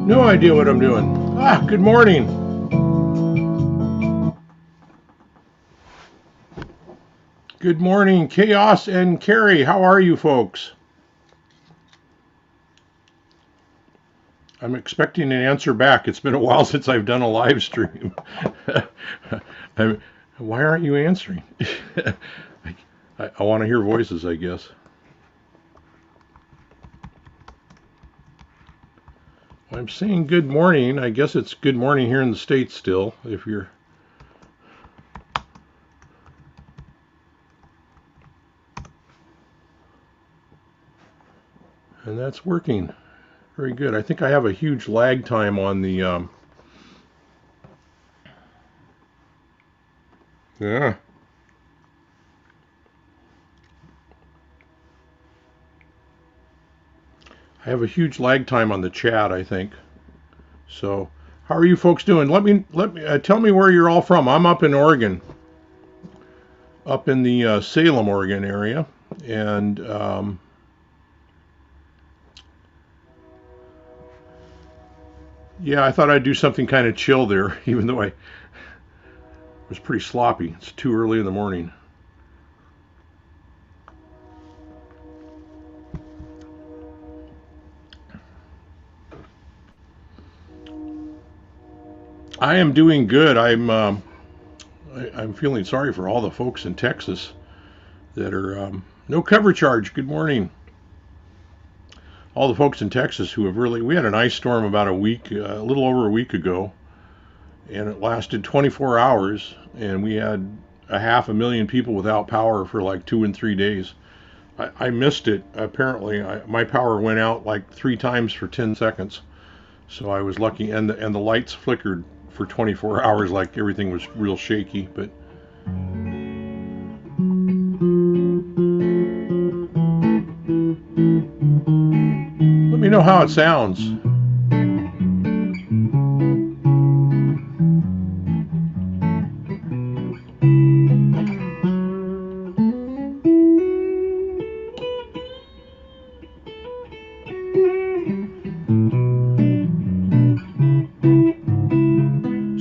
No idea what I'm doing. Good morning. Good morning, Chaos and Carrie. How are you folks? I'm expecting an answer back. It's been a while since I've done a live stream. Why aren't you answering? I want to hear voices, I guess. I'm saying good morning. I guess it's good morning here in the States still, if you're... And that's working. Very good. I think I have a huge lag time on the... Yeah. I have a huge lag time on the chat, I think. So, how are you folks doing? Let me tell me where you're all from. I'm up in Oregon, up in the Salem, Oregon area, and yeah, I thought I'd do something kind of chill there, even though I was pretty sloppy. It's too early in the morning. I am doing good. I'm feeling sorry for all the folks in Texas that are no cover charge. Good morning. All the folks in Texas who have really, we had an ice storm about a little over a week ago, and it lasted 24 hours, and we had 500,000 people without power for like 2 and 3 days. I missed it. Apparently, my power went out like 3 times for 10 seconds, so I was lucky, and the lights flickered for 24 hours, like everything was real shaky. But let me know how it sounds.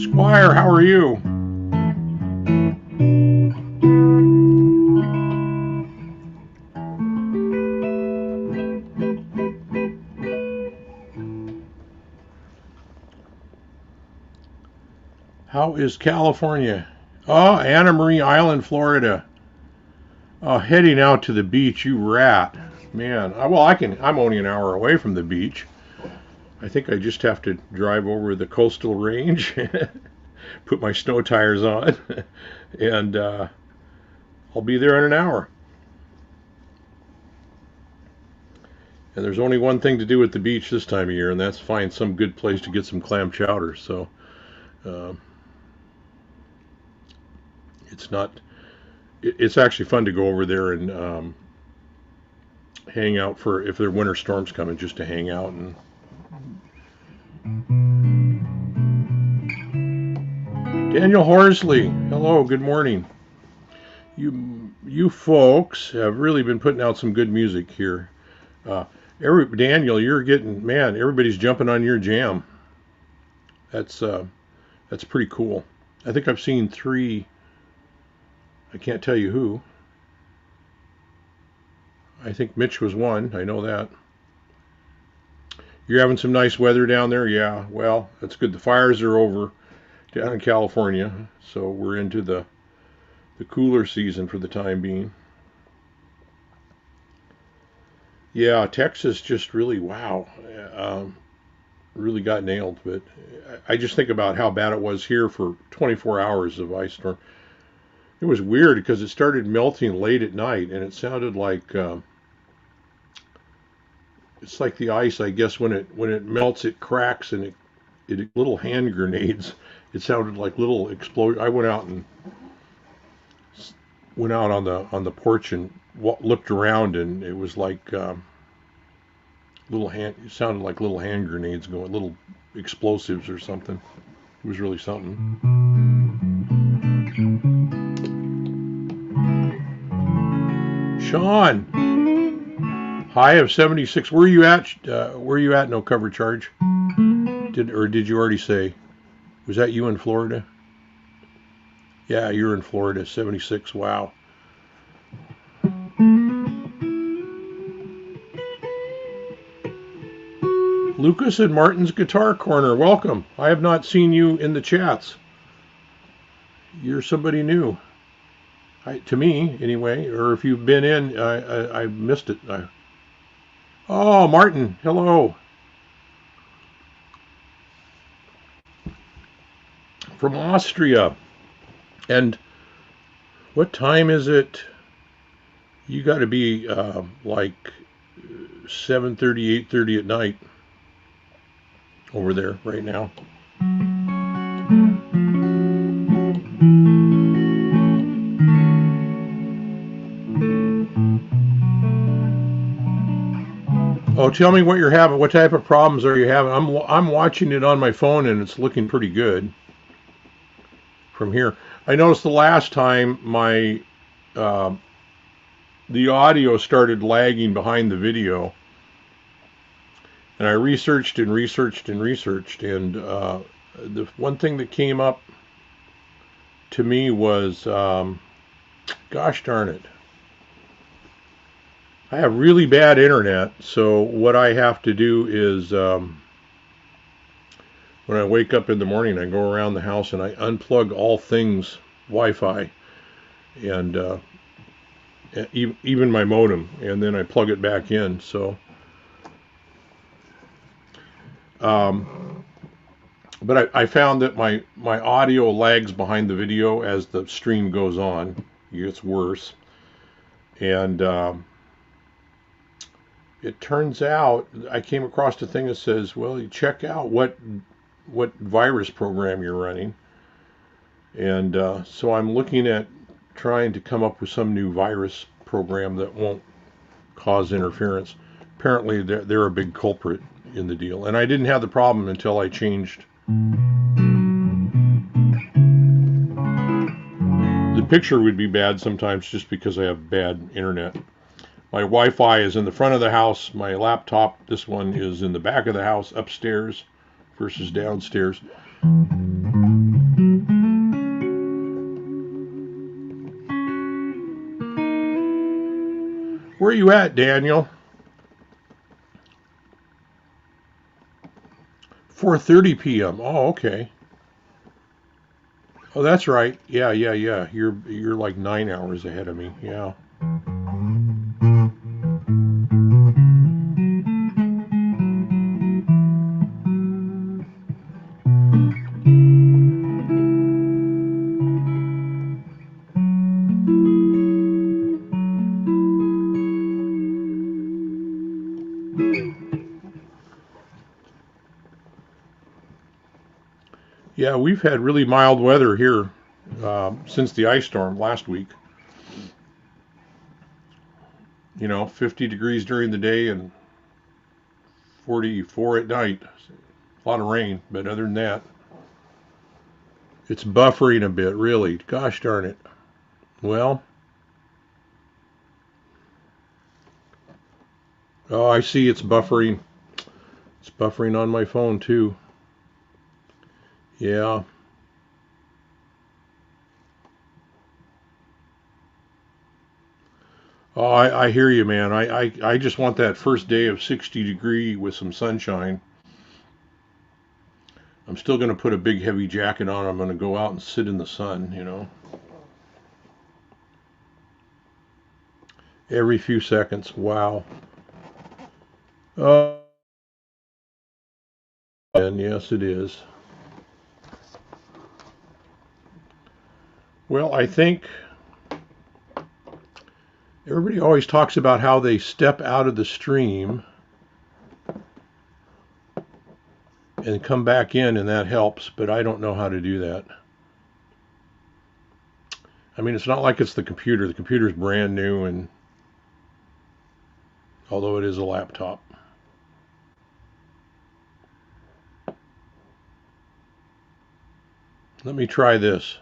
Squire, how are you? How is California? Oh, Anna Marie Island, Florida. Oh, heading out to the beach, you rat. Man, I'm only an hour away from the beach. I think I just have to drive over the coastal range, put my snow tires on, and I'll be there in an hour. And there's only one thing to do at the beach this time of year, and that's find some good place to get some clam chowder. So it's actually fun to go over there and hang out for if there are winter storms coming, just to hang out. And Daniel Horsley, hello, good morning. You folks have really been putting out some good music here. Daniel, you're getting, man, everybody's jumping on your jam. That's pretty cool. I think I've seen 3. I can't tell you who. I think Mitch was one. I know that. You're having some nice weather down there? Yeah, well, that's good. The fires are over down in California, so we're into the cooler season for the time being. Yeah, Texas just really, wow, really got nailed. But I just think about how bad it was here for 24 hours of ice storm. It was weird because it started melting late at night, and it sounded like it's like the ice, I guess, when it melts, it cracks, and it little hand grenades. It sounded like little explosion. I went out on the porch and looked around, and it was like it sounded like little hand grenades going, little explosives or something. It was really something. Sean, high of 76. Where are you at? No cover charge. Did you already say? Was that you in Florida? Yeah, you're in Florida. 76. Wow. Lucas and Martin's Guitar Corner. Welcome. I have not seen you in the chats. You're somebody new. To me, anyway. Or if you've been in, I missed it. Oh, Martin. Hello. From Austria. And what time is it? You got to be like 7:30, 8:30 at night over there right now. Oh, tell me what you're having. What type of problems are you having? I'm watching it on my phone and it's looking pretty good from here. I noticed the last time uh, the audio started lagging behind the video, and I researched and researched and researched, and the one thing that came up to me was, gosh darn it, I have really bad internet. So what I have to do is, when I wake up in the morning, I go around the house and I unplug all things Wi-Fi, and even my modem, and then I plug it back in. So, but I found that my audio lags behind the video as the stream goes on. It gets worse, and it turns out I came across a thing that says, well, you check out what virus program you're running, and so I'm looking at trying to come up with some new virus program that won't cause interference. Apparently, they're a big culprit in the deal, and I didn't have the problem until I changed. The picture would be bad sometimes just because I have bad internet. My Wi-Fi is in the front of the house. My laptop, this one, is in the back of the house, upstairs versus downstairs. Where are you at, Daniel? 4:30 p.m. Oh, okay. Oh, that's right. Yeah. You're like 9 hours ahead of me. Yeah. Yeah, we've had really mild weather here since the ice storm last week. 50 degrees during the day and 44 at night. A lot of rain, but other than that, it's buffering a bit, really. Gosh darn it. Well, oh, I see it's buffering. It's buffering on my phone, too. Yeah. Oh, I hear you, man. I just want that first day of 60 degree with some sunshine. I'm still going to put a big heavy jacket on. I'm going to go out and sit in the sun. Every few seconds. Wow. And yes, it is. Well, I think everybody always talks about how they step out of the stream and come back in, and that helps, but I don't know how to do that. I mean, it's not like it's the computer. The computer's brand new, and although it is a laptop. Let me try this.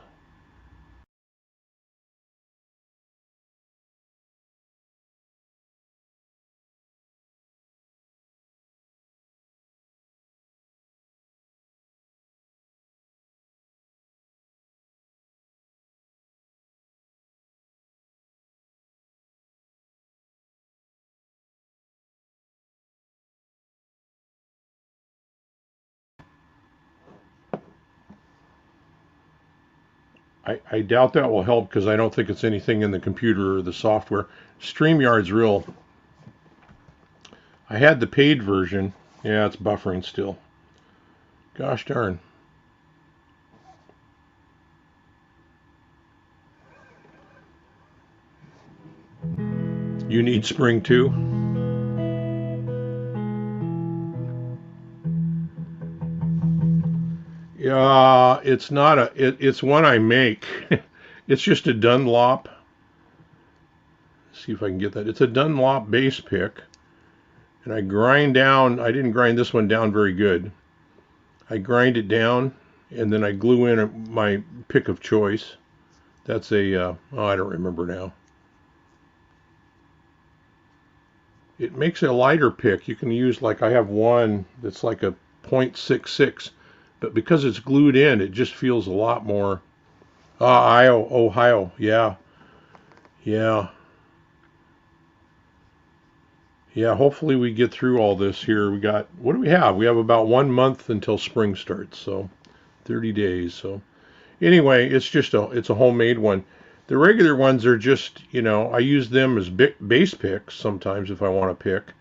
I doubt that will help because I don't think it's anything in the computer or the software. StreamYard's real. I had the paid version. Yeah, it's buffering still. Gosh darn. You need Spring too? Yeah, it's not it's one I make. It's just a Dunlop. Let's see if I can get that. It's a Dunlop bass pick. And I grind down, I didn't grind this one down very good. I grind it down and then I glue in my pick of choice. That's oh, I don't remember now. It makes a lighter pick. You can use, like, I have one that's like a .66, but because it's glued in, it just feels a lot more. Ohio, yeah, yeah, yeah. Hopefully we get through all this here. What do we have? We have about 1 month until spring starts, so 30 days. So anyway, it's a homemade one. The regular ones are just, I use them as bass picks sometimes if I want to pick.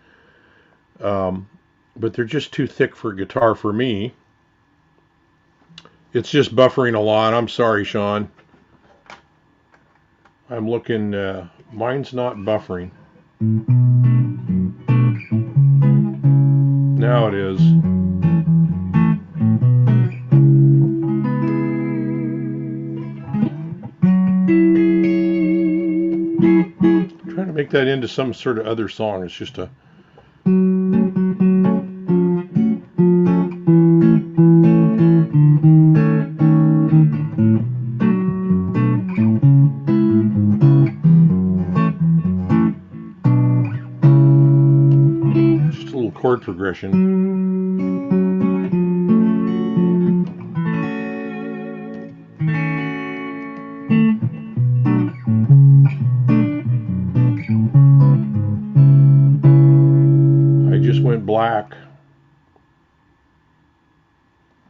But they're just too thick for guitar for me. It's just buffering a lot. I'm sorry, Sean. I'm looking. Mine's not buffering. Now it is. I'm trying to make that into some sort of other song. It's just a. Just a little chord progression. I just went black.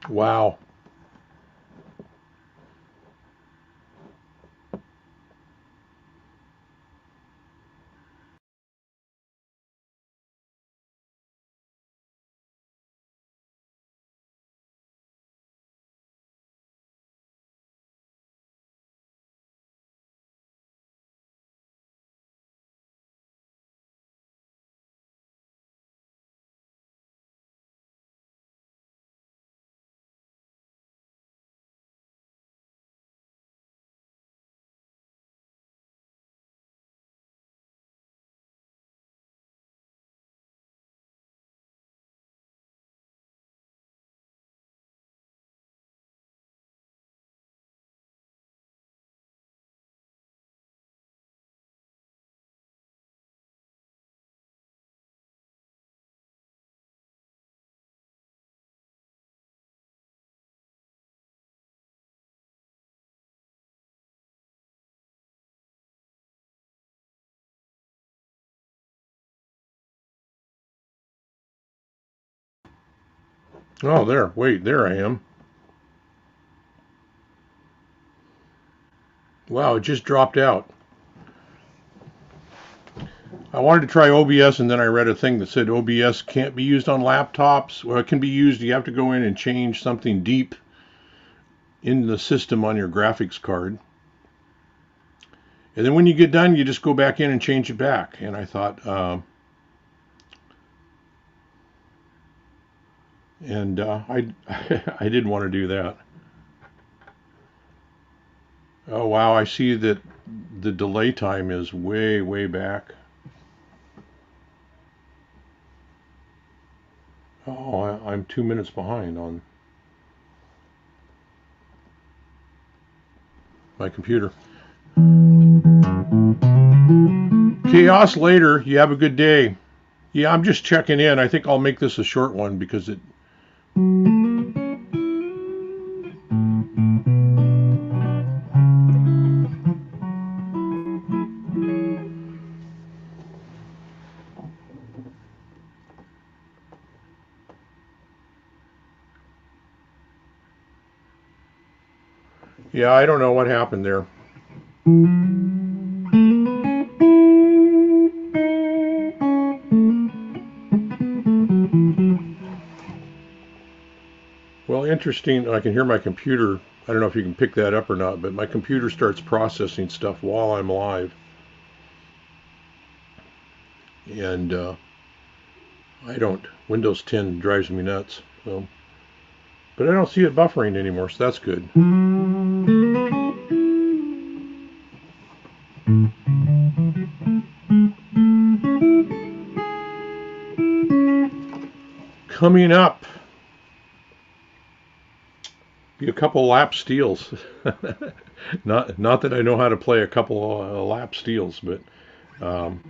Wow. Oh, there. Wait, there I am. Wow, it just dropped out. I wanted to try OBS, and then I read a thing that said OBS can't be used on laptops. Well, it can be used. You have to go in and change something deep in the system on your graphics card. And then when you get done, you just go back in and change it back. And I thought, I I didn't want to do that. Oh wow, I see that the delay time is way, way back. Oh, I'm 2 minutes behind on my computer. Chaos later. You have a good day. Yeah, I'm just checking in. I think I'll make this a short one because it. Yeah, I don't know what happened there. Well, interesting. I can hear my computer. I don't know if you can pick that up or not, but my computer starts processing stuff while I'm live. And I don't. Windows 10 drives me nuts. So, but I don't see it buffering anymore, so that's good. Coming up, be a couple lap steals. Not that I know how to play a couple lap steals, but um,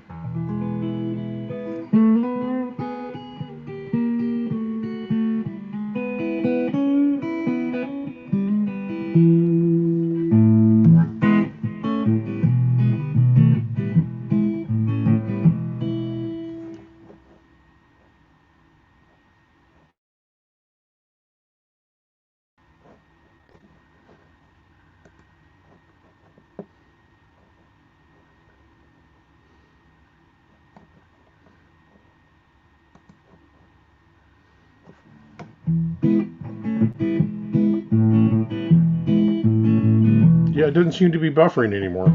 yeah, it doesn't seem to be buffering anymore.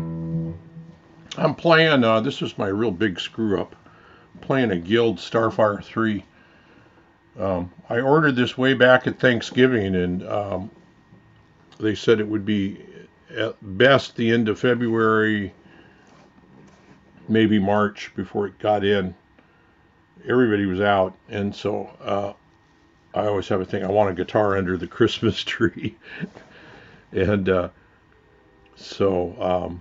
I'm playing. This is my real big screw up. Playing a Guild Starfire 3. I ordered this way back at Thanksgiving, and they said it would be at best the end of February, maybe March before it got in. Everybody was out, and so I always have a thing. I want a guitar under the Christmas tree, and so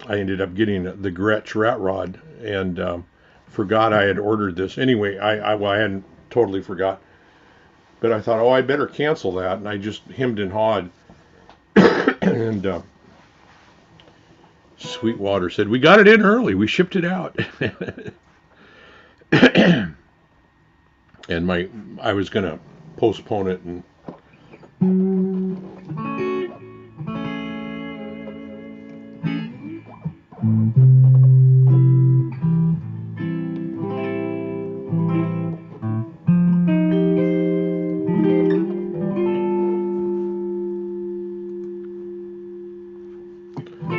I ended up getting the Gretsch Rat Rod, and forgot I had ordered this. Anyway, I hadn't totally forgot, but I thought, oh, I better cancel that, and I just hemmed and hawed, and Sweetwater said, we got it in early. We shipped it out. And I was going to postpone it. And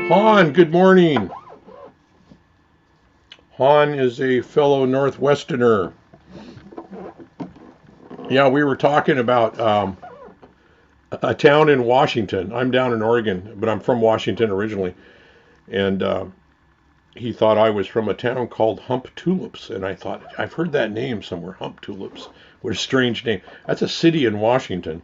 Han, good morning. Han is a fellow Northwesterner. Yeah, we were talking about a town in Washington. I'm down in Oregon, but I'm from Washington originally. And he thought I was from a town called Hump Tulips. And I thought, I've heard that name somewhere, Hump Tulips. What a strange name. That's a city in Washington.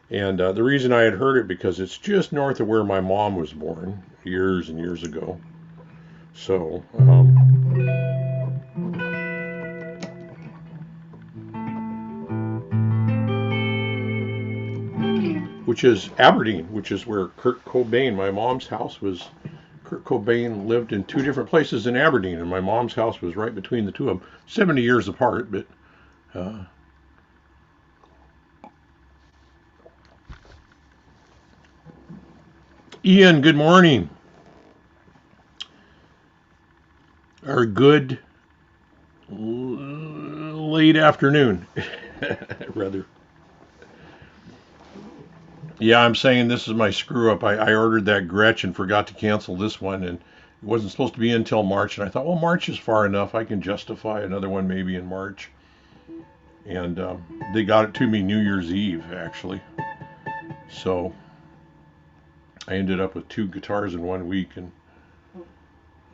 And the reason I had heard it because it's just north of where my mom was born years and years ago. So, which is Aberdeen, which is where Kurt Cobain, my mom's house was. Kurt Cobain lived in two different places in Aberdeen, and my mom's house was right between the two of them, 70 years apart, but Ian, good morning. Or good late afternoon, rather. Yeah, I'm saying this is my screw up. I ordered that Gretsch and forgot to cancel this one, and it wasn't supposed to be until March. And I thought, well, March is far enough. I can justify another one maybe in March. And they got it to me New Year's Eve, actually. So I ended up with two guitars in 1 week, and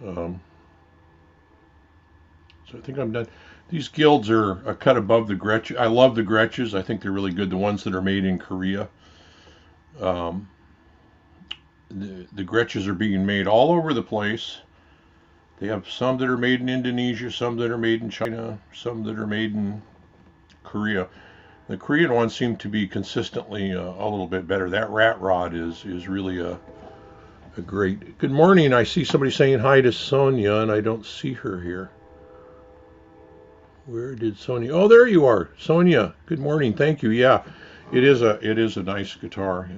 so I think I'm done. These Guilds are a cut above the Gretsch. I love the Gretsches. I think they're really good. The ones that are made in Korea. The Gretsches are being made all over the place. They have some that are made in Indonesia, some that are made in China, some that are made in Korea. The Korean ones seem to be consistently a little bit better. That Rat Rod is really a great. Good morning. I see somebody saying hi to Sonia, and I don't see her here. Where did Sonia? Oh, there you are, Sonia. Good morning. Thank you. Yeah, it is a nice guitar.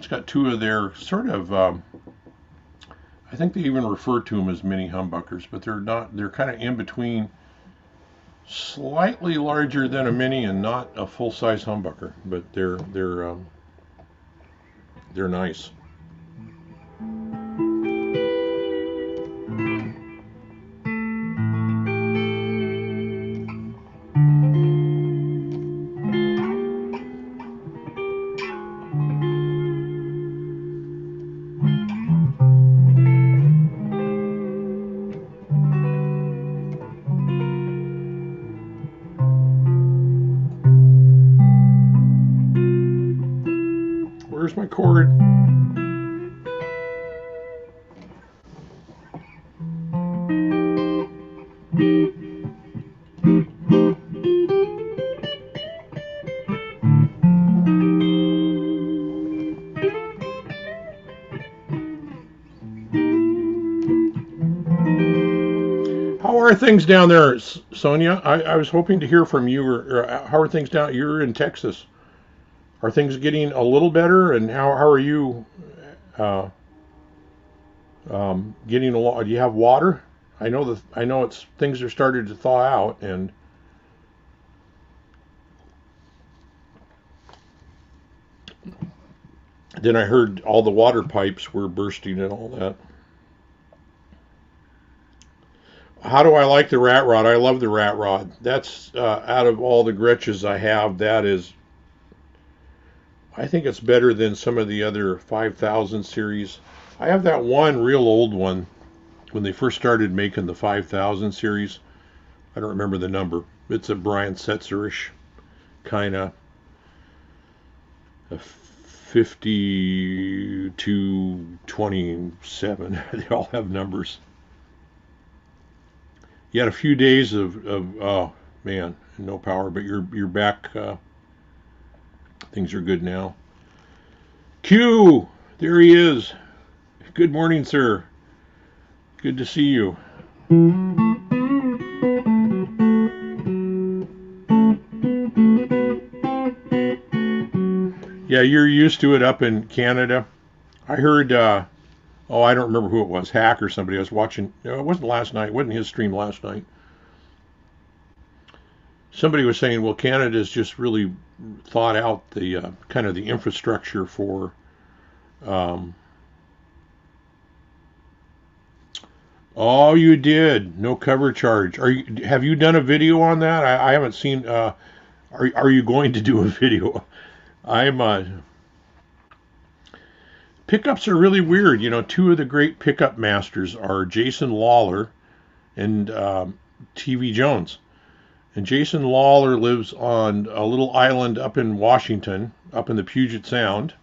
It's got two of their sort of, I think they even refer to them as mini humbuckers, but they're not. They're kind of in between, slightly larger than a mini and not a full-size humbucker, but they're nice. Where's my cord? How are things down there, Sonia? I was hoping to hear from you. Or how are things down? You're in Texas. Are things getting a little better? And how are you uh, getting along? Do you have water? I know it's things are starting to thaw out, and then I heard all the water pipes were bursting and all that. How do I like the rat rod? I love the rat rod. That's out of all the Gretches I have, that is, I think it's better than some of the other 5000 series. I have that one real old one when they first started making the 5000 series. I don't remember the number. It's a Brian Setzerish kind of a 50 to 27. They all have numbers. You had a few days of oh man, no power, but you're back. Things are good now. Q, there he is. Good morning, sir. Good to see you. Yeah, you're used to it up in Canada. I heard. Oh, I don't remember who it was. Hack or somebody. I was watching. It wasn't last night. It wasn't his stream last night. Somebody was saying, well, Canada's just really thought out the kind of the infrastructure for oh, you did. No cover charge. Have you done a video on that? I haven't seen are you going to do a video? I'm Pickups are really weird. You know, two of the great pickup masters are Jason Lawler and TV Jones. And Jason Lawler lives on a little island up in Washington, up in the Puget Sound,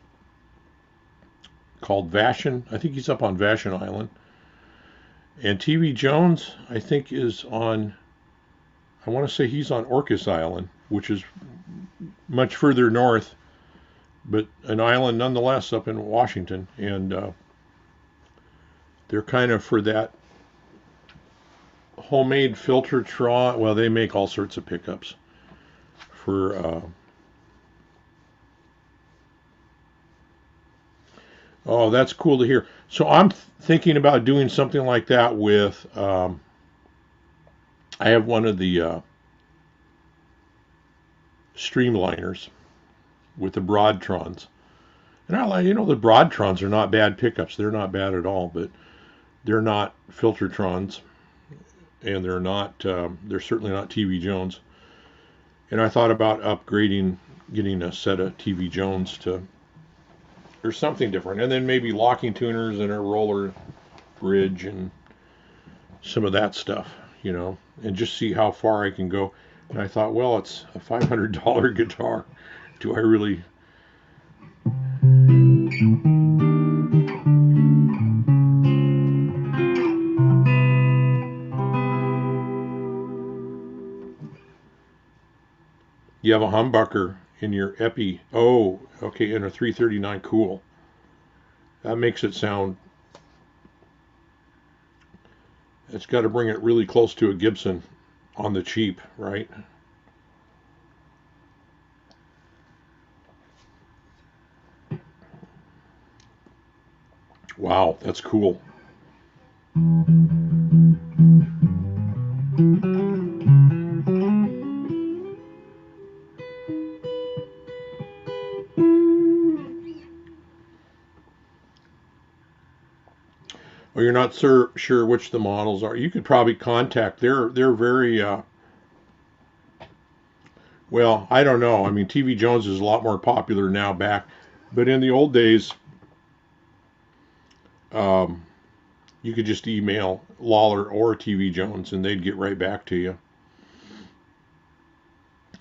called Vashon. I think he's up on Vashon Island. And TV Jones, I think, is on, I want to say he's on Orcas Island, which is much further north, but an island nonetheless up in Washington. And they're kind of for that homemade Filtertron. Well, they make all sorts of pickups for oh, that's cool to hear. So I'm thinking about doing something like that with I have one of the streamliners with the Broadtrons, and I like, you know, the Broadtrons are not bad pickups. They're not bad at all, but they're not Filtertrons, and they're certainly not TV Jones. And I thought about upgrading, getting a set of TV Jones to, or something different, and then maybe locking tuners and a roller bridge and some of that stuff, you know, and just see how far I can go. And I thought, well, it's a $500 guitar. Do I really? You have a humbucker in your Epi. Oh, okay, in a 339. Cool. That makes it sound. It's got to bring it really close to a Gibson on the cheap, right? Wow, that's cool. Well, you're not sure which the models are. You could probably contact. They're very well. I don't know. I mean, TV Jones is a lot more popular now back, but in the old days, um, you could just email Lawler or TV Jones, and they'd get right back to you.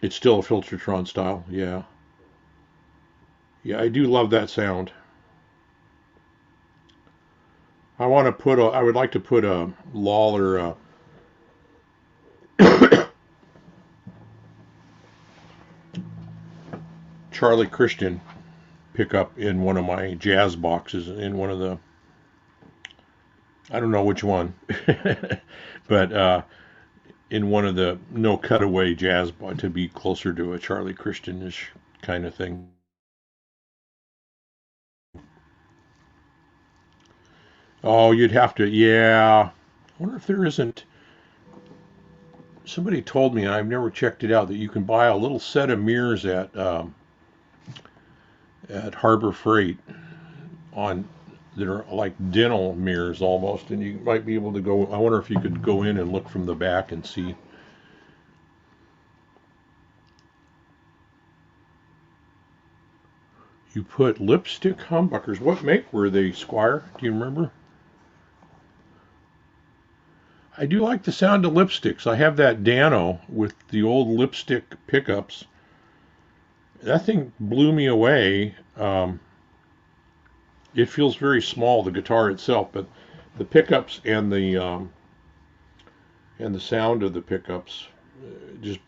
It's still a Filtertron style. Yeah, yeah. I do love that sound. I would like to put a Lawler. Charlie Christian pickup in one of my jazz boxes in one of the I don't know which one, but in one of the no cutaway jazz to be closer to a Charlie Christianish kind of thing. Oh, you'd have to, yeah. I wonder if there isn't. Somebody told me, and I've never checked it out, that you can buy a little set of mirrors at Harbor Freight on that are like dental mirrors almost, and you might be able to go. I wonder if you could go in and look from the back and see. You put lipstick humbuckers. What make were they, Squire? Do you remember? I do like the sound of lipsticks. I have that Dano with the old lipstick pickups. That thing blew me away. It feels very small, the guitar itself, but the pickups and the sound of the pickups just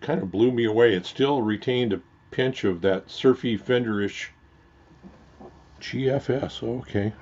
kind of blew me away. It still retained a pinch of that surfy Fenderish GFS. Okay.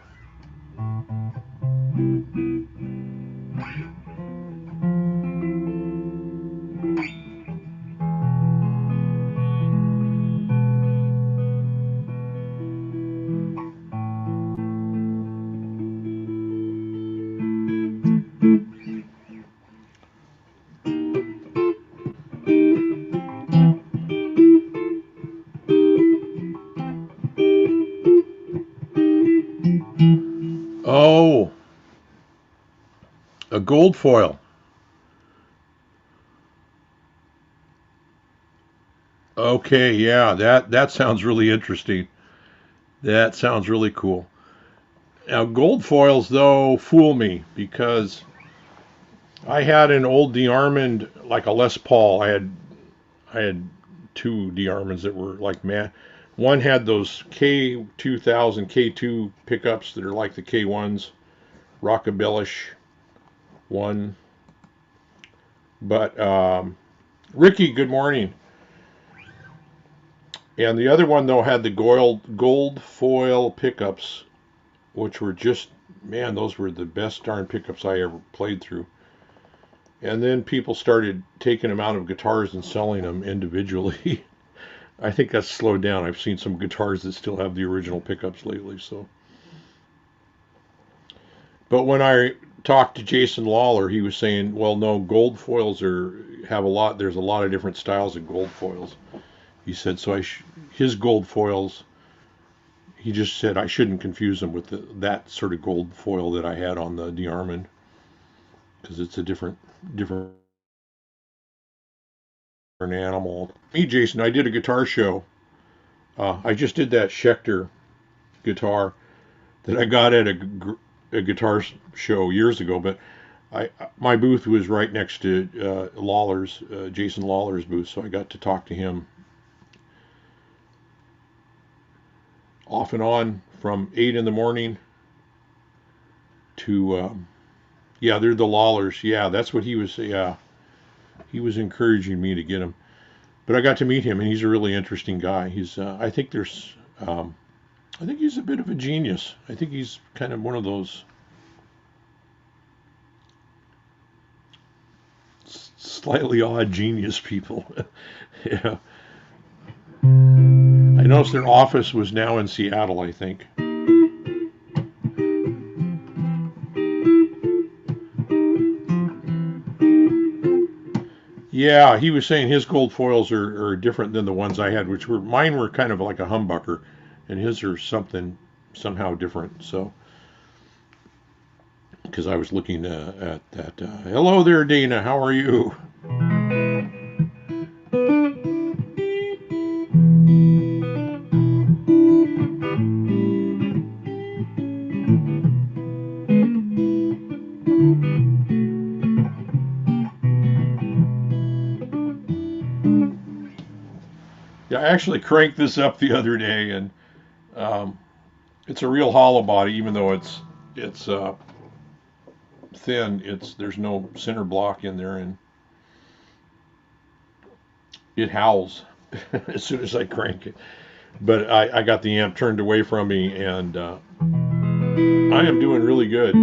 Oh, a gold foil. Okay, yeah, that sounds really interesting. That sounds really cool. Now, gold foils though fool me because I had an old DeArmond like a Les Paul. I had two DeArmonds that were like man. One had those K2000 K2 pickups that are like the K1s, rockabellish one. But Ricky, good morning. And the other one though had the gold foil pickups, which were just man, those were the best darn pickups I ever played through. And then people started taking them out of guitars and selling them individually. I think that's slowed down. I've seen some guitars that still have the original pickups lately. So, but when I talked to Jason Lawler, he was saying, "Well, no, gold foils have a lot. There's a lot of different styles of gold foils." He said, "So his gold foils." He just said I shouldn't confuse them with that sort of gold foil that I had on the DeArmond because it's a different animal. Me, Jason, I did a guitar show. I just did that Schecter guitar that I got at a guitar show years ago, but my booth was right next to Jason Lawler's booth, so I got to talk to him off and on from 8 in the morning to yeah, they're the Lawlers. Yeah, that's what he was. Yeah, he was encouraging me to get him. But I got to meet him, and he's a really interesting guy. I think he's a bit of a genius. I think he's kind of one of those slightly odd genius people. Yeah. I noticed their office was now in Seattle, I think. Yeah, he was saying his gold foils are different than the ones I had, which were mine were kind of like a humbucker, and his are something somehow different. So, because I was looking at that. Hello there, Dana. How are you? Yeah, I actually cranked this up the other day, and um, it's a real hollow body, even though it's thin. It's there's no center block in there, and it howls as soon as I crank it. But I got the amp turned away from me, and I am doing really good.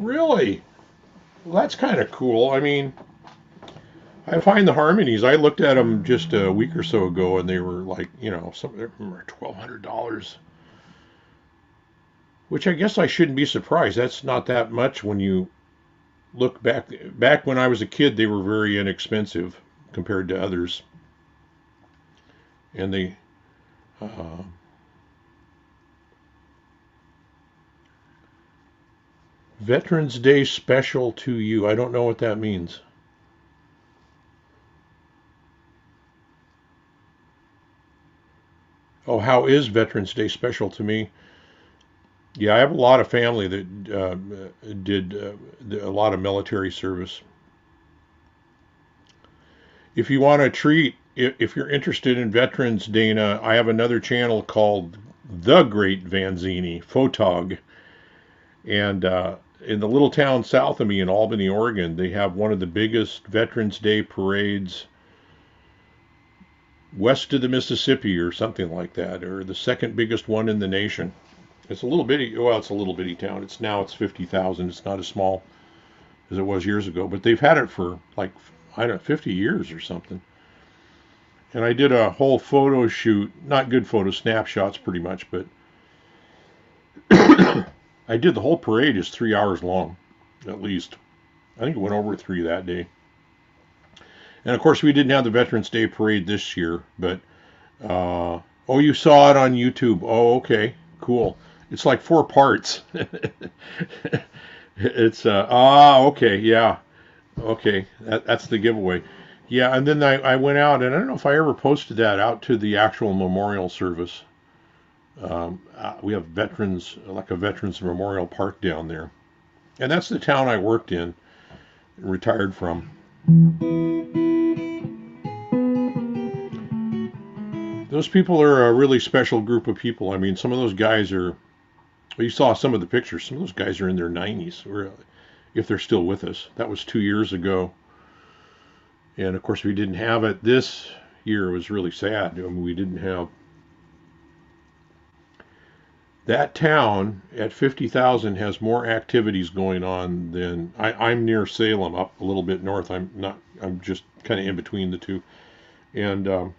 Really? Well, that's kind of cool. I mean, I find the harmonies. I looked at them just a week or so ago, and they were like, some of them are $1,200, which I guess I shouldn't be surprised. That's not that much when you look back. Back when I was a kid, they were very inexpensive compared to others, and they. Uh, Veterans Day special to you. I don't know what that means. Oh, how is Veterans Day special to me? Yeah, I have a lot of family that did a lot of military service. If you want a treat, if you're interested in veterans, Dana, I have another channel called The Great Vanzini, Photog. And in the little town south of me in Albany, Oregon, they have one of the biggest Veterans Day parades west of the Mississippi or something like that, or the second biggest one in the nation. It's a little bitty, well, it's a little bitty town. It's 50,000. It's not as small as it was years ago, but they've had it for like, I don't know, 50 years or something. And I did a whole photo shoot, not good photo snapshots pretty much, but I did the whole parade is 3 hours long, at least. I think it went over 3 that day. And of course, we didn't have the Veterans Day parade this year, but oh, you saw it on YouTube. Oh, okay, cool. It's like 4 parts. It's okay, yeah, okay, that's the giveaway. Yeah, and then I went out, and I don't know if I ever posted that out to the actual memorial service. We have veterans, like a veterans memorial park down there, and that's the town I worked in, retired from. Those people are a really special group of people. I mean, some of those guys are. Well, you saw some of the pictures. Some of those guys are in their 90s, or if they're still with us. That was 2 years ago, and of course we didn't have it this year. It was really sad. I mean, we didn't have that town at 50,000 has more activities going on than I'm near Salem, up a little bit north. I'm not. I'm just kind of in between the two, and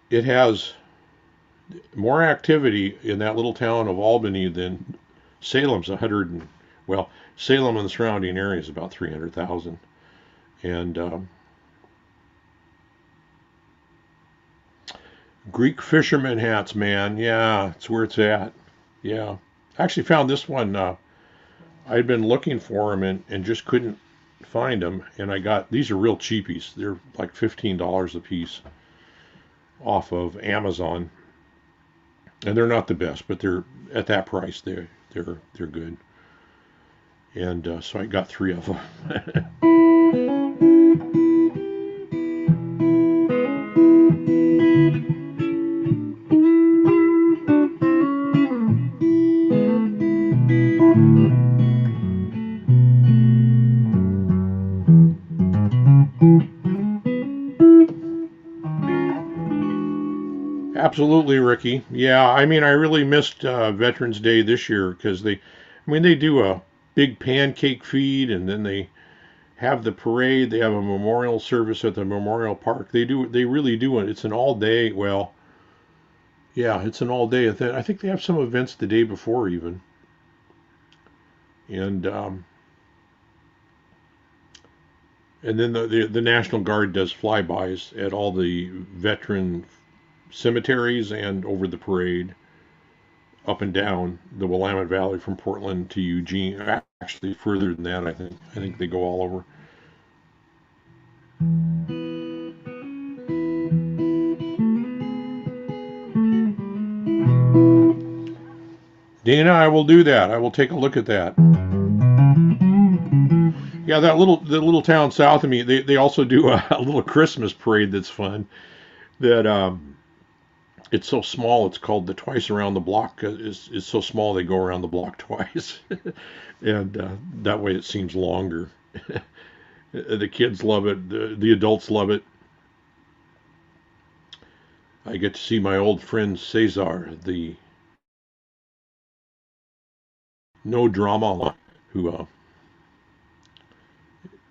it has more activity in that little town of Albany than Salem's 100 and well, Salem and the surrounding area is about 300,000, and Greek fisherman hats, man, yeah, it's where it's at. Yeah, I actually found this one. I'd been looking for them and just couldn't find them, and I got these are real cheapies. They're like $15 a piece off of Amazon, and they're not the best, but they're at that price. They're good, and so I got 3 of them. Absolutely, Ricky. Yeah, I mean, I really missed Veterans Day this year because they do a big pancake feed and then they have the parade. They have a memorial service at the memorial park. They really do it. It's an all day. Well, yeah, it's an all day event. I think they have some events the day before even. And and then the National Guard does flybys at all the veteran cemeteries and over the parade up and down the Willamette Valley from Portland to Eugene. Actually, further than that, I think. I think they go all over. Dana, I will do that. I will take a look at that. Yeah, the little town south of me, they also do a little Christmas parade that's fun. That it's so small. It's called the Twice Around the Block. Is so small they go around the block twice, and that way it seems longer. The kids love it. The adults love it. I get to see my old friend Cesar, the no drama, who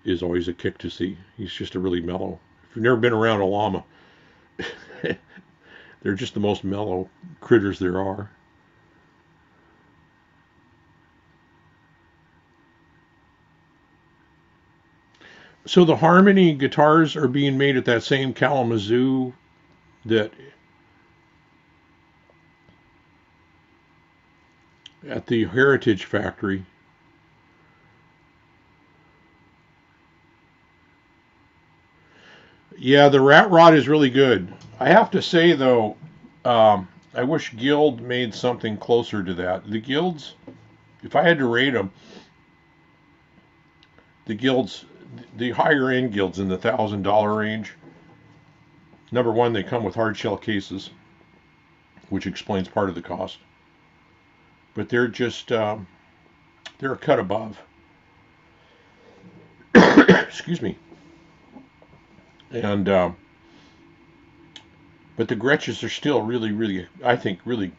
is always a kick to see. He's just a really mellow. If you've never been around a llama, they're just the most mellow critters there are. So the Harmony guitars are being made at that same Kalamazoo that at the Heritage Factory. Yeah, the Rat Rod is really good. I have to say though, I wish Guild made something closer to that. The Guilds, if I had to rate them, the Guilds, the higher end Guilds in the $1,000 range. Number one, they come with hard shell cases, which explains part of the cost. But they're just they're a cut above. Excuse me. And but the Gretches are still really, I think, really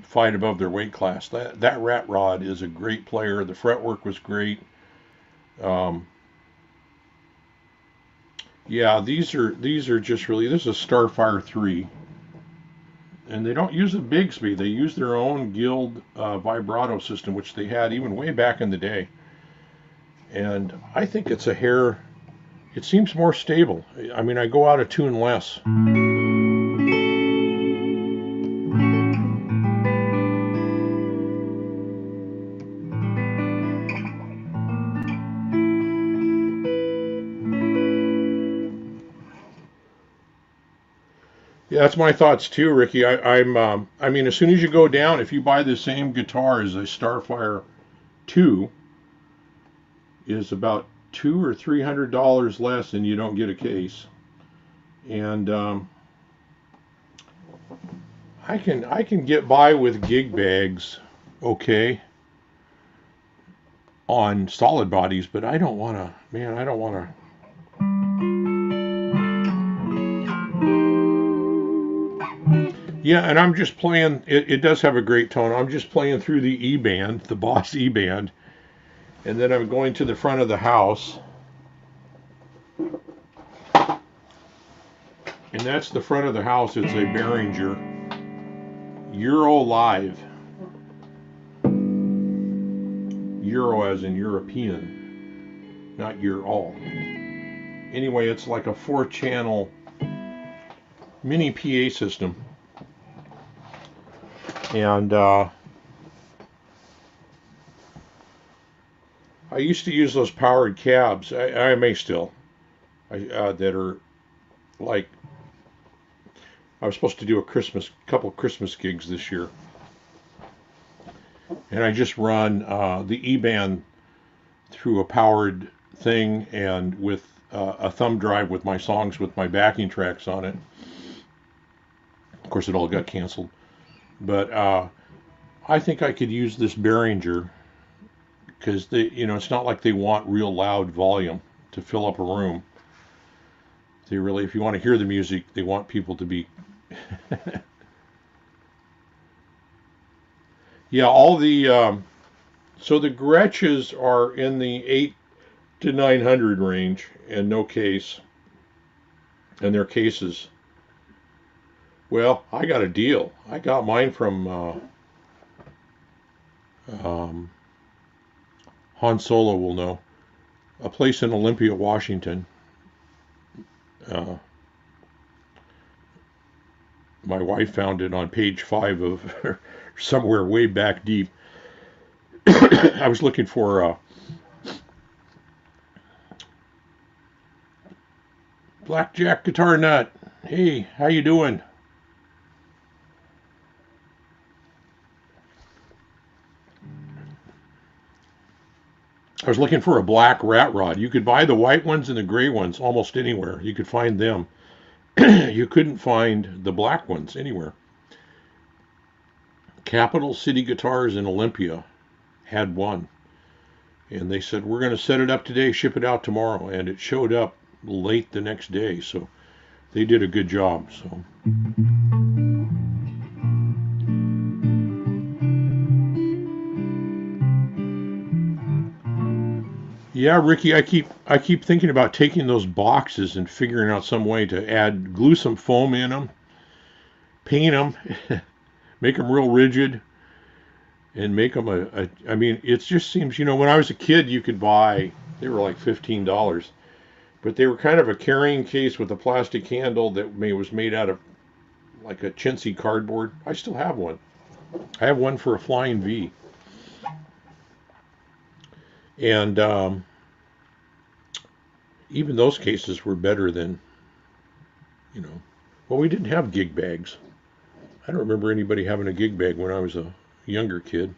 fight above their weight class. That Rat Rod is a great player. The fretwork was great. Um, yeah, these are just really. This is a Starfire 3, and they don't use a Bigsby. They use their own Guild vibrato system, which they had even way back in the day. And I think it's a hair. It seems more stable. I mean, I go out of tune less. Yeah, that's my thoughts too, Ricky. I mean, as soon as you go down, if you buy the same guitar as a Starfire 2, is about $200 or $300 less, and you don't get a case. And I can get by with gig bags, okay, on solid bodies, but I don't want to. Man, I don't want to. Yeah, and I'm just playing. It does have a great tone. I'm just playing through the E band, the Boss E band, and then I'm going to the front of the house. And that's the front of the house. It's a Behringer Euro Live. Euro as in European, not Euro. Anyway, it's like a 4-channel mini PA system. And I used to use those powered cabs. I may still. That are like, I was supposed to do a couple Christmas gigs this year, and I just run the E-band through a powered thing and with a thumb drive with my songs with my backing tracks on it. Of course, it all got canceled, but I think I could use this Behringer because it's not like they want real loud volume to fill up a room. They really, if you want to hear the music, they want people to be Yeah, all the so the Gretches are in the 8 to 900 range, and no case, and their cases. Well, I got a deal. I got mine from um, Han Solo will know, a place in Olympia, Washington. Uh, my wife found it on page 5 of somewhere way back deep. I was looking for Blackjack Guitar Nut. Hey, how you doing? I was looking for a black rat rod. You could buy the white ones and the gray ones almost anywhere. You could find them. You couldn't find the black ones anywhere. Capital City Guitars in Olympia had one. And they said, we're going to set it up today, ship it out tomorrow. And it showed up late the next day. So they did a good job. So. Yeah, Ricky, I keep thinking about taking those boxes and figuring out some way to glue some foam in them, paint them, make them real rigid, and make them I mean, it just seems, when I was a kid, you could buy, they were like $15, but they were kind of a carrying case with a plastic handle that was made out of like a chintzy cardboard. I still have one. I have one for a Flying V. And even those cases were better than, well, we didn't have gig bags. I don't remember anybody having a gig bag when I was a younger kid.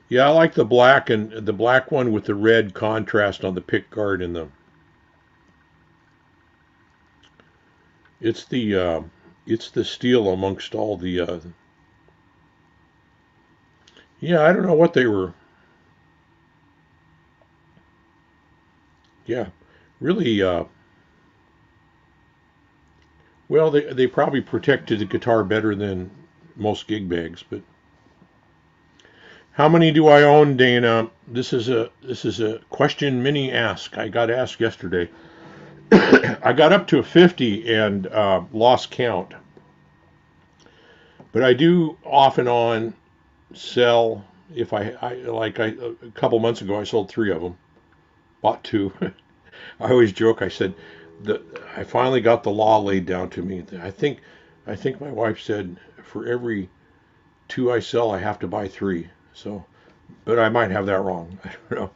Yeah, I like the black one with the red contrast on the pick guard and it's the steel amongst all the yeah, I don't know what they were. Yeah, really well, they probably protected the guitar better than most gig bags, but how many do I own, Dana? This is a question Minnie asked. I got asked yesterday. I got up to a 50 and lost count, but I do off and on sell. If a couple months ago, I sold 3 of them. Bought 2. I always joke. I said that I finally got the law laid down to me. I think my wife said for every 2 I sell, I have to buy 3. So, but I might have that wrong. I don't know.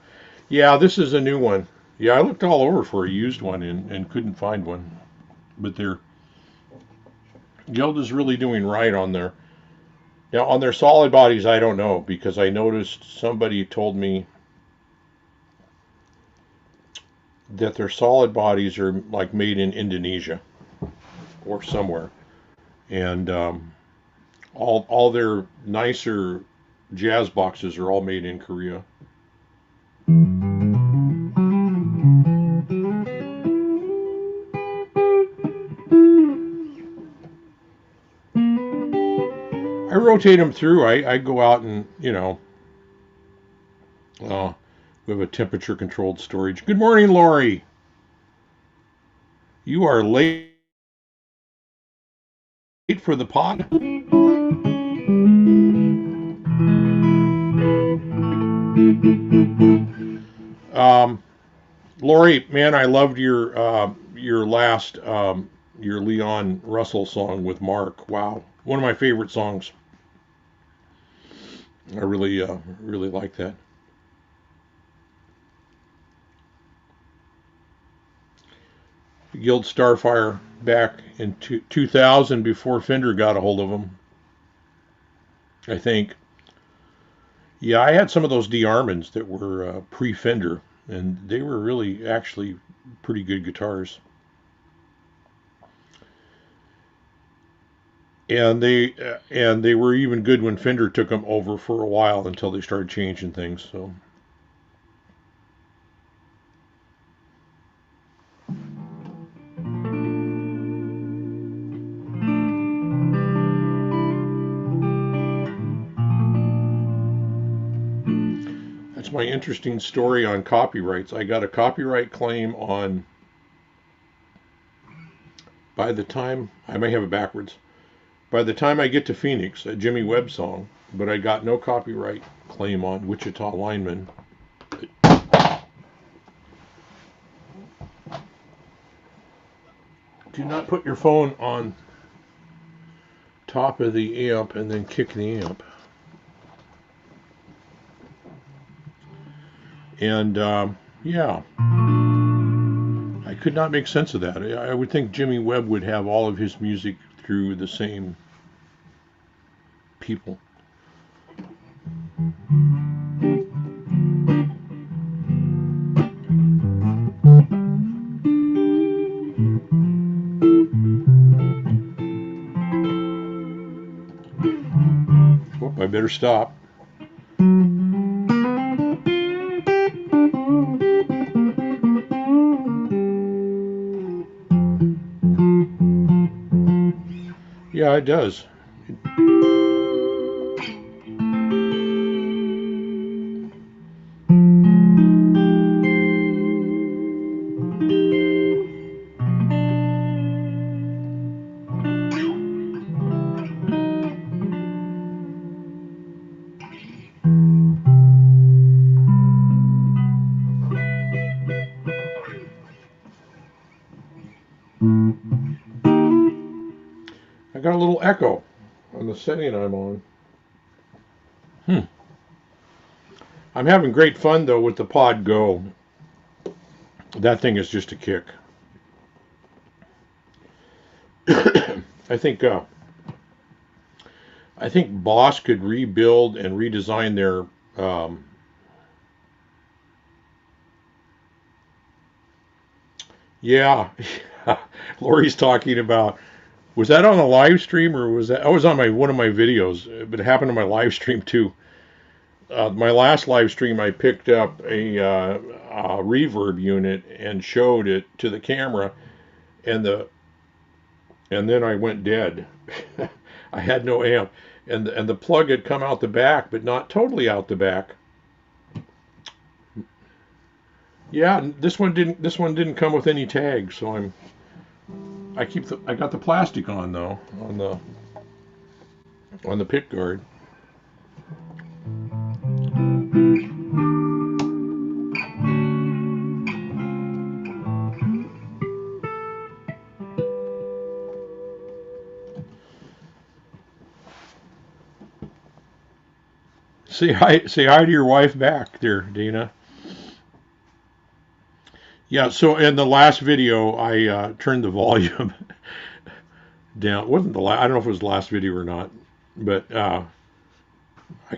Yeah, this is a new one. Yeah, I looked all over for a used one and couldn't find one. But Guild is really doing right on their solid bodies. I don't know because I noticed somebody told me that their solid bodies are like made in Indonesia or somewhere, and all their nicer jazz boxes are all made in Korea. I rotate them through. I go out and we have a temperature controlled storage. Good morning, Lori. You are late for the pod. Um, Lori, man, I loved your last your Leon Russell song with Mark. Wow, one of my favorite songs. I really like that. Guild Starfire back in 2000 before Fender got a hold of them, I think. Yeah, I had some of those D-Armands that were pre-Fender, and they were really actually pretty good guitars. And they were even good when Fender took them over for a while until they started changing things. So Here's my interesting story on copyrights. I got a copyright claim on, by the time, I may have it backwards, by the time I get to Phoenix, a Jimmy Webb song, but I got no copyright claim on Wichita Lineman. Do not put your phone on top of the amp and then kick the amp. And yeah, I could not make sense of that. I would think Jimmy Webb would have all of his music through the same people. Whoop, I better stop. Yeah, it does. I got a little echo on the setting I'm on. I'm having great fun though with the Pod Go. That thing is just a kick. I think Boss could rebuild and redesign their yeah. Lori's talking about, was that on a live stream or was that, I was on one of my videos, but it happened on my live stream too. My last live stream, I picked up a reverb unit and showed it to the camera, and then I went dead. I had no amp, and the plug had come out the back, but not totally out the back. Yeah, this one didn't come with any tags, so I got the plastic on though on the pick guard. Say hi to your wife back there, Dana. Yeah, so in the last video, I turned the volume down. It wasn't I don't know if it was the last video or not, but I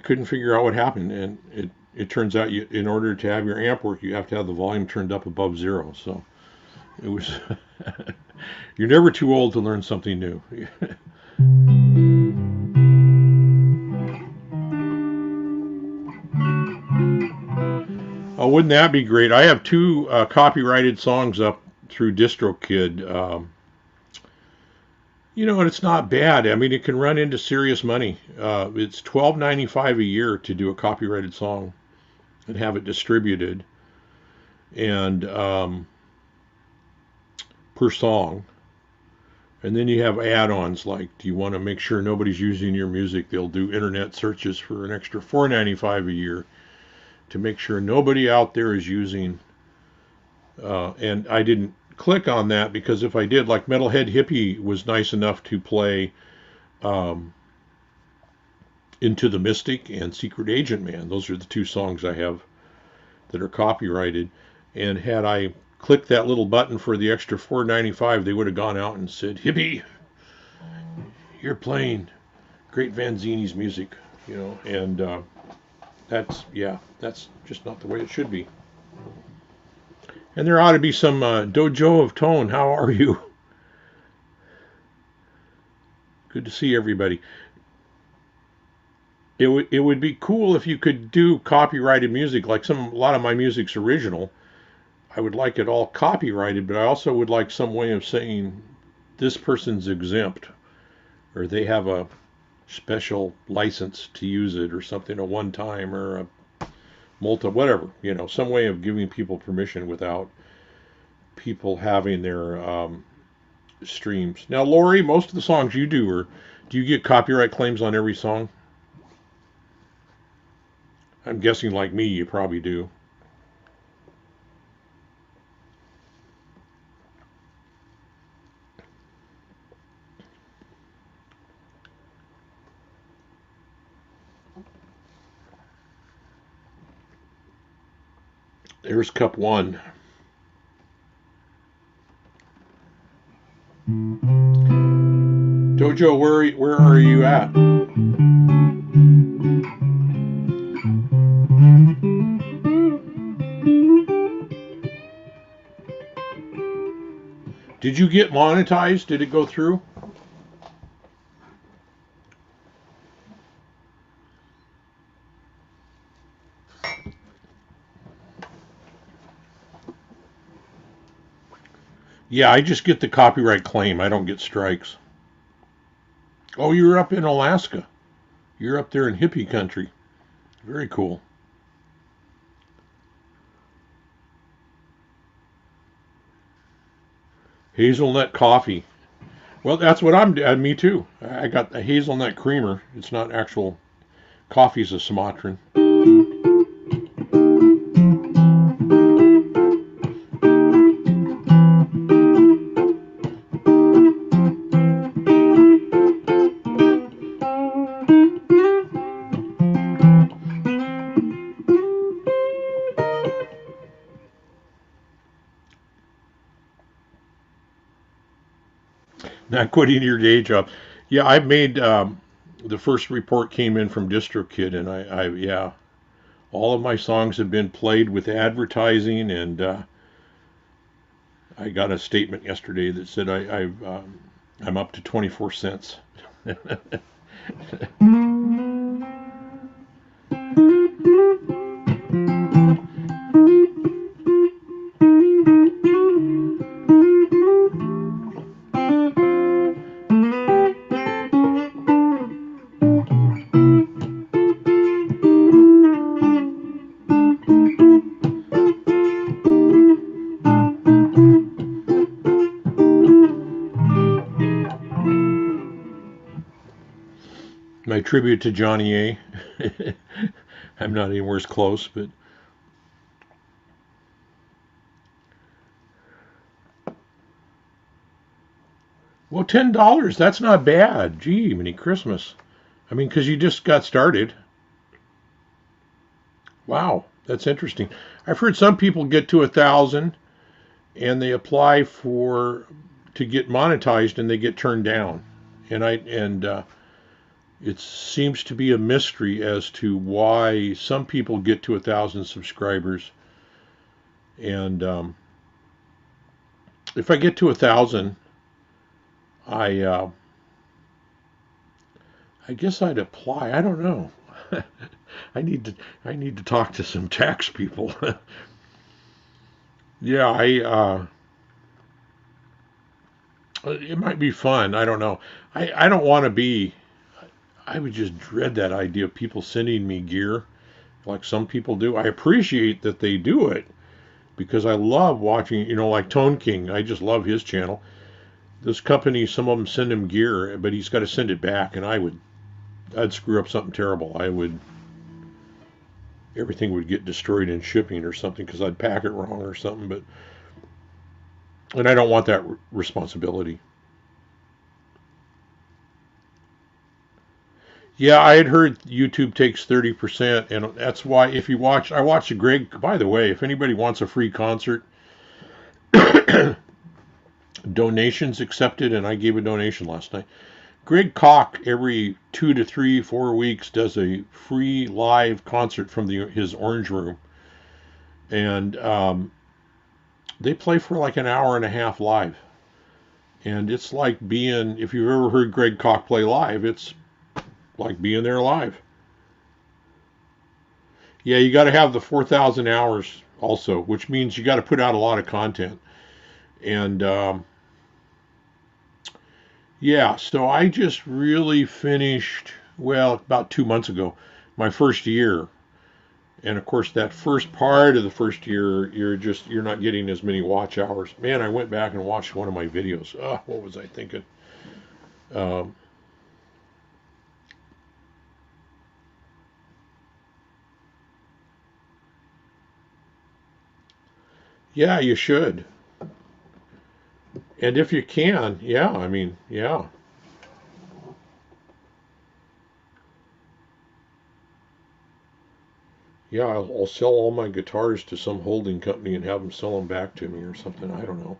couldn't figure out what happened, and it turns out in order to have your amp work, you have to have the volume turned up above 0. So it was. You're never too old to learn something new. Oh, wouldn't that be great? I have 2 copyrighted songs up through DistroKid. You know, and it's not bad. I mean, it can run into serious money. It's $12.95 a year to do a copyrighted song and have it distributed, and per song. And then you have add-ons like, do you want to make sure nobody's using your music? They'll do internet searches for an extra $4.95 a year to make sure nobody out there is using. And I didn't click on that because if I did, like Metalhead Hippie was nice enough to play Into the Mystic and Secret Agent Man. Those are the 2 songs I have that are copyrighted. And had I clicked that little button for the extra $4.95, they would have gone out and said, Hippie, you're playing Great Vanzini's music, you know, and that's just not the way it should be. And there ought to be some Dojo of Tone. How are you? Good to see everybody. It would be cool if you could do copyrighted music, like a lot of my music's original. I would like it all copyrighted, but I also would like some way of saying this person's exempt, or they have a special license to use it, or something, a one-time, or whatever, some way of giving people permission without people having their streams. Now, Lori, most of the songs you do, or do you get copyright claims on every song? I'm guessing, like me, you probably do. There's cup one. Dojo, where are you at? Did you get monetized? Did it go through? Yeah, I just get the copyright claim. I don't get strikes. Oh, you're up in Alaska. You're up there in hippie country. Very cool. Hazelnut coffee. Well, that's what me too. I got the hazelnut creamer. It's not actual coffee, it's a Sumatran. Not quitting your day job. Yeah, I made the first report came in from DistroKid, and yeah, all of my songs have been played with advertising, and I got a statement yesterday that said I'm up to 24 cents. My tribute to Johnny A. I'm not anywhere as close, but well, $10. That's not bad. Gee, many Christmas. I mean, because you just got started. Wow, that's interesting. I've heard some people get to 1,000 and they apply to get monetized and they get turned down. And it seems to be a mystery as to why some people get to 1,000 subscribers. And if I get to 1,000, I guess I'd apply. I don't know. I need to talk to some tax people. Yeah, it might be fun. I don't know. I don't want to be. I would just dread that idea of people sending me gear like some people do. I appreciate that they do it because I love watching, like Tone King. I just love his channel. This company, some of them send him gear, but he's got to send it back, and I'd screw up something terrible. Everything would get destroyed in shipping or something because I'd pack it wrong or something. And I don't want that responsibility. Yeah, I had heard YouTube takes 30%, and that's why if you watch, I watched Greg. By the way, if anybody wants a free concert, donations accepted, and I gave a donation last night. Greg Koch every 2 to 3, 4 weeks does a free live concert from his Orange Room, and they play for like an hour and a half live, and it's like if you've ever heard Greg Koch play live, it's like being there live. Yeah, you got to have the 4,000 hours also, which means you got to put out a lot of content, and yeah, so I just really finished, well, about 2 months ago, my first year. And of course, that first part of the first year, you're not getting as many watch hours. Man, I went back and watched one of my videos. What was I thinking? Um, yeah, you should. And if you can, yeah, I mean, yeah. Yeah, I'll sell all my guitars to some holding company and have them sell them back to me or something. I don't know.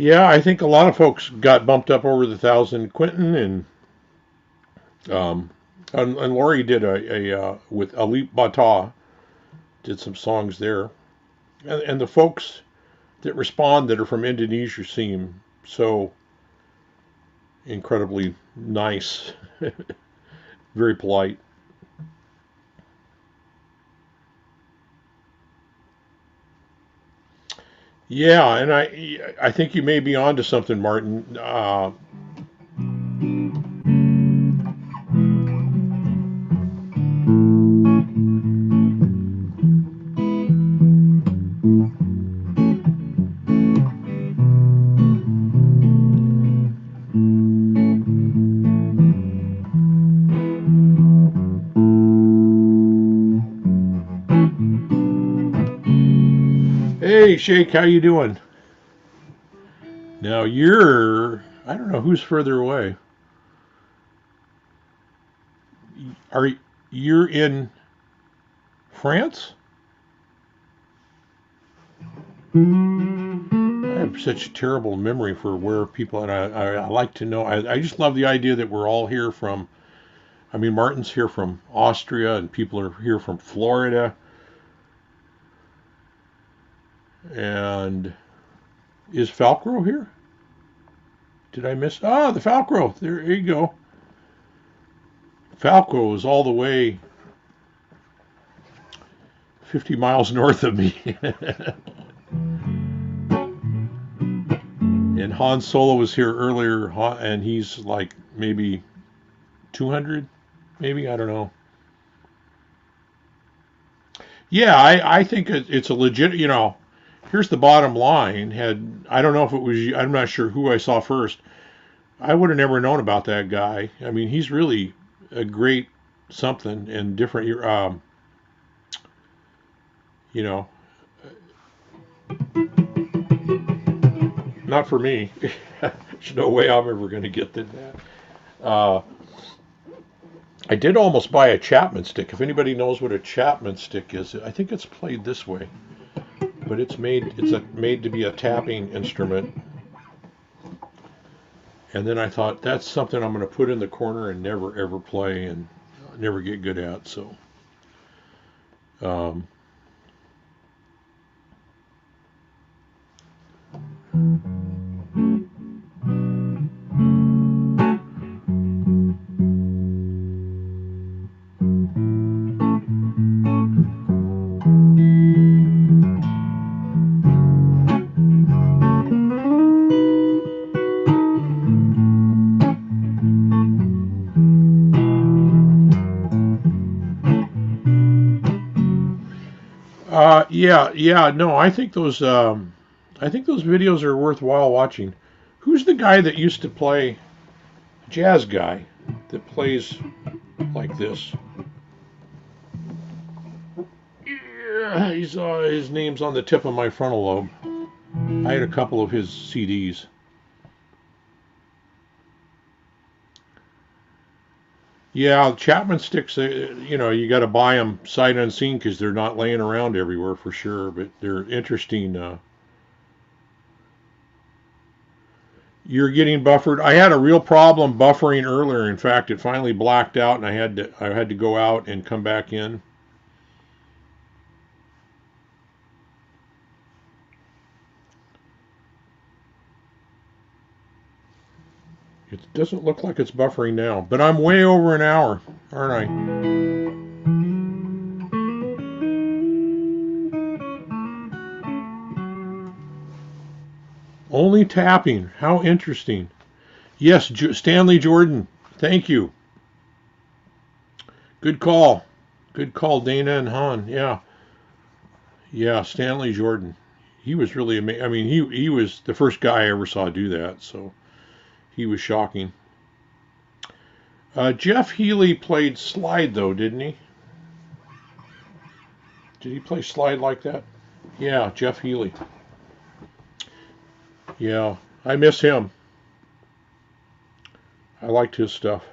Yeah, I think a lot of folks got bumped up over the thousand. Quentin um, and Lori did with Alip Bata did some songs there, and the folks that respond that are from Indonesia seem so incredibly nice, very polite. Yeah, and I think you may be onto something, Martin. Hey, Shake, how you doing? Now I don't know who's further away. Are you're in France? I have such a terrible memory for where people, and I like to know. I just love the idea that we're all here from. I mean, Martin's here from Austria, and people are here from Florida. And is Falcro here? Did I miss? The Falcro. There you go. Falco is all the way 50 miles north of me. And Han Solo was here earlier, and he's like maybe 200, maybe, I don't know. Yeah, I think it's a legit, here's the bottom line. I don't know if it was you, I'm not sure who I saw first. I would have never known about that guy. I mean, he's really a great something and different, you know, not for me. There's no way I'm ever going to get that. Uh, I did almost buy a Chapman stick. If anybody knows what a Chapman stick is, I think it's played this way, but made to be a tapping instrument. And then I thought that's something I'm going to put in the corner and never ever play and never get good at. So, um, yeah, no, I think those videos are worthwhile watching. Who's the guy that used to play jazz guy that plays like this? Yeah, his name's on the tip of my frontal lobe. I had a couple of his CDs. Yeah, Chapman sticks, you got to buy them sight unseen because they're not laying around everywhere for sure, but they're interesting. You're getting buffered. I had a real problem buffering earlier. In fact, it finally blacked out, and I had to go out and come back in. It doesn't look like it's buffering now, but I'm way over an hour, aren't I? Only tapping. How interesting. Yes, Stanley Jordan. Thank you. Good call. Good call, Dana and Han. Yeah. Yeah, Stanley Jordan. He was really amazing. I mean, he was the first guy I ever saw do that, so he was shocking. Jeff Healy played slide, though, didn't he? Did he play slide like that? Yeah, Jeff Healy. Yeah, I miss him. I liked his stuff.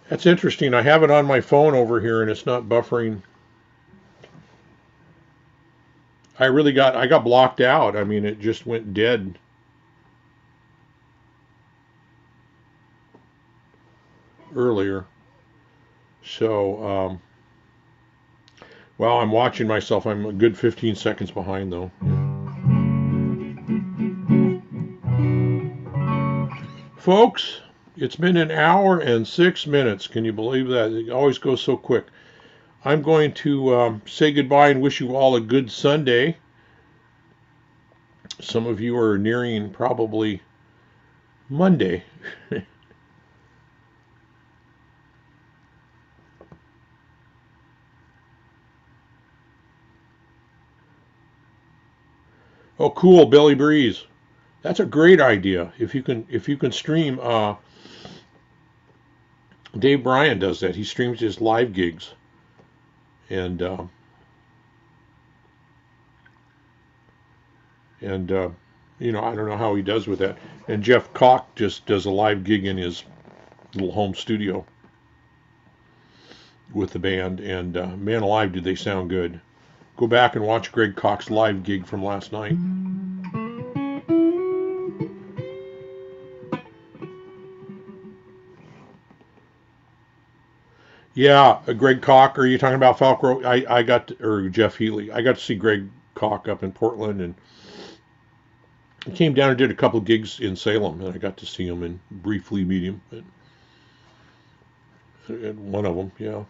That's interesting. I have it on my phone over here, and it's not buffering. I got blocked out. I mean, it just went dead. Earlier. So, well, I'm watching myself. I'm a good 15 seconds behind, though. Folks, it's been an hour and 6 minutes. Can you believe that? It always goes so quick. I'm going to say goodbye and wish you all a good Sunday. Some of you are nearing probably Monday. Oh, cool, Billy Breeze. That's a great idea. If you can stream, Dave Bryan does that. He streams his live gigs, and I don't know how he does with that. And Jeff Koch just does a live gig in his little home studio with the band, and man alive, did they sound good. Go back and watch Greg Koch's live gig from last night. Yeah, Greg Koch. Are you talking about Falco? Or Jeff Healy. I got to see Greg Koch up in Portland, and he came down and did a couple gigs in Salem, and I got to see him and briefly meet him at one of them. Yeah.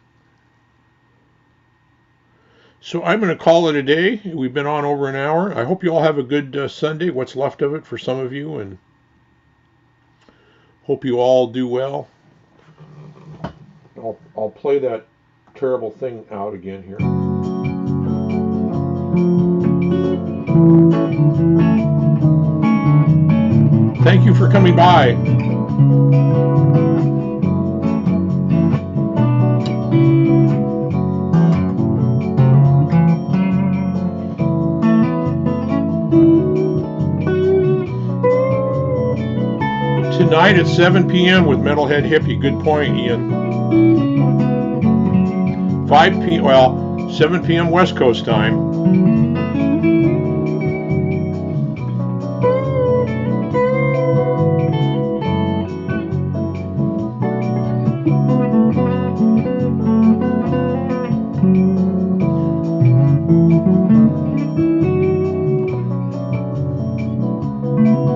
So I'm going to call it a day. We've been on over an hour. I hope you all have a good Sunday, what's left of it for some of you, and hope you all do well. I'll play that terrible thing out again here. Thank you for coming by. Tonight at 7 p.m. with Metalhead Hippie. Good point, Ian. 7 p.m. West Coast time.